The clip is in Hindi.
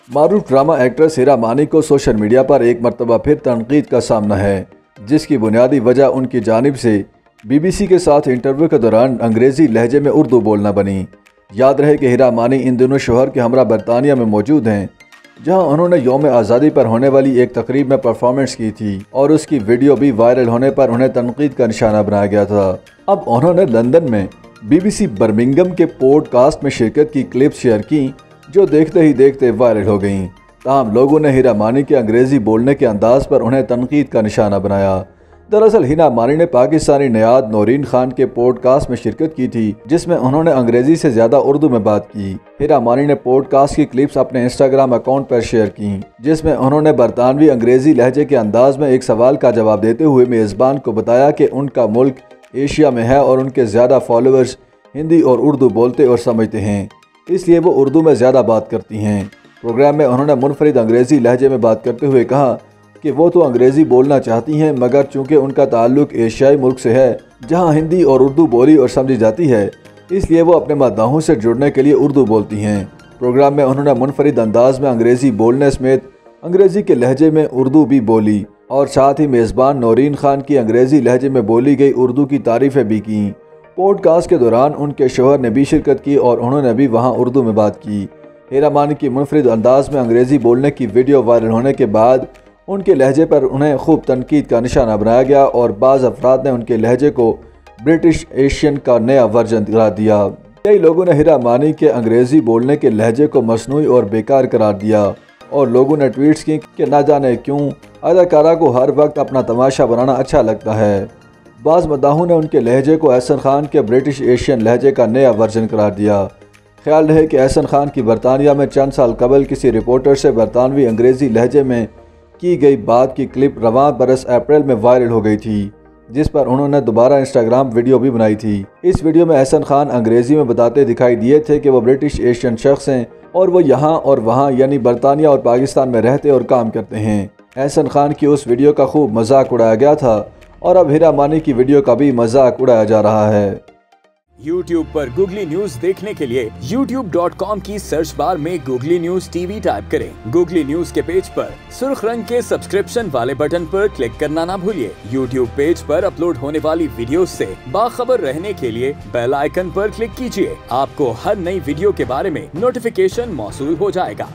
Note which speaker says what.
Speaker 1: मारूफ ड्रामा एक्ट्रेस हीरा मानी को सोशल मीडिया पर एक मरतबा फिर तनकीद का सामना है, जिसकी बुनियादी वजह उनकी जानिब से BBC के साथ इंटरव्यू के दौरान अंग्रेज़ी लहजे में उर्दू बोलना बनी। याद रहे कि हीरा मानी इन दिनों शोहर के हमरा बरतानिया में मौजूद हैं, जहां उन्होंने यौम आज़ादी पर होने वाली एक तकरीब में परफॉर्मेंस की थी और उसकी वीडियो भी वायरल होने पर उन्हें तनकीद का निशाना बनाया गया था। अब उन्होंने लंदन में BBC बर्मिंघम के पॉडकास्ट में शिरकत की क्लिप शेयर की, जो देखते ही देखते वायरल हो गईं। ताहम लोगों ने हीरा मानी के अंग्रेज़ी बोलने के अंदाज पर उन्हें तनकीद का निशाना बनाया। दरअसल हीरा मानी ने पाकिस्तानी नयाद नौरीन खान के पॉडकास्ट में शिरकत की थी, जिसमें उन्होंने अंग्रेज़ी से ज़्यादा उर्दू में बात की। हीरा मानी ने पॉडकास्ट की क्लिप्स अपने इंस्टाग्राम अकाउंट पर शेयर की, जिसमें उन्होंने बरतानवी अंग्रेज़ी लहजे के अंदाज में एक सवाल का जवाब देते हुए मेज़बान को बताया कि उनका मुल्क एशिया में है और उनके ज़्यादा फॉलोअर्स हिंदी और उर्दू बोलते और समझते हैं, इसलिए वो उर्दू में ज़्यादा बात करती हैं। प्रोग्राम में उन्होंने मुनफरिद अंग्रेज़ी लहजे में बात करते हुए कहा कि वो तो अंग्रेज़ी बोलना चाहती हैं, मगर चूँकि उनका ताल्लुक एशियाई मुल्क से है जहाँ हिंदी और उर्दू बोली और समझी जाती है, इसलिए वो अपने मद्दाहों से जुड़ने के लिए उर्दू बोलती हैं। प्रोग्राम में उन्होंने मुनफरिद अंदाज में अंग्रेज़ी बोलने समेत अंग्रेज़ी के लहजे में उर्दू भी बोली और साथ ही मेज़बान नौरीन खान की अंग्रेज़ी लहजे में बोली गई उर्दू की तारीफ़ें भी की। पॉडकास्ट के दौरान उनके शोहर ने भी शिरकत की और उन्होंने भी वहां उर्दू में बात की। हीरा मानी की मुनफरिद अंदाज में अंग्रेज़ी बोलने की वीडियो वायरल होने के बाद उनके लहजे पर उन्हें खूब तनकीद का निशाना बनाया गया और बाज़ अफराद ने उनके लहजे को ब्रिटिश एशियन का नया वर्जन करार दिया। कई लोगों ने हीरा मानी के अंग्रेज़ी बोलने के लहजे को मसनूई और बेकार करार दिया और लोगों ने ट्वीट्स की कि ना जाने क्यों अदाकारा को हर वक्त अपना तमाशा बनाना अच्छा लगता है। बाज़ मद्दाहों ने उनके लहजे को एहसन खान के ब्रिटिश एशियन लहजे का नया वर्जन करार दिया। ख्याल रहे कि एहसन खान की बरतानिया में चंद साल कबल किसी रिपोर्टर से बरतानवी अंग्रेज़ी लहजे में की गई बात की क्लिप रवां बरस अप्रैल में वायरल हो गई थी, जिस पर उन्होंने दोबारा इंस्टाग्राम वीडियो भी बनाई थी। इस वीडियो में एहसन खान अंग्रेज़ी में बताते दिखाई दिए थे कि वो ब्रिटिश एशियन शख्स हैं और वो यहाँ और वहाँ यानी बरतानिया और पाकिस्तान में रहते और काम करते हैं। एहसन खान की उस वीडियो का खूब मजाक उड़ाया गया था और अब हीरा मानी की वीडियो का भी मजाक उड़ाया जा रहा है।
Speaker 2: YouTube पर गूगली न्यूज देखने के लिए youtube.com की सर्च बार में गूगली न्यूज TV टाइप करें। गूगली न्यूज के पेज पर सुर्ख रंग के सब्सक्रिप्शन वाले बटन पर क्लिक करना ना भूलिए। YouTube पेज पर अपलोड होने वाली वीडियोस से बाखबर रहने के लिए बेल आइकन पर क्लिक कीजिए। आपको हर नई वीडियो के बारे में नोटिफिकेशन मौसूल हो जाएगा।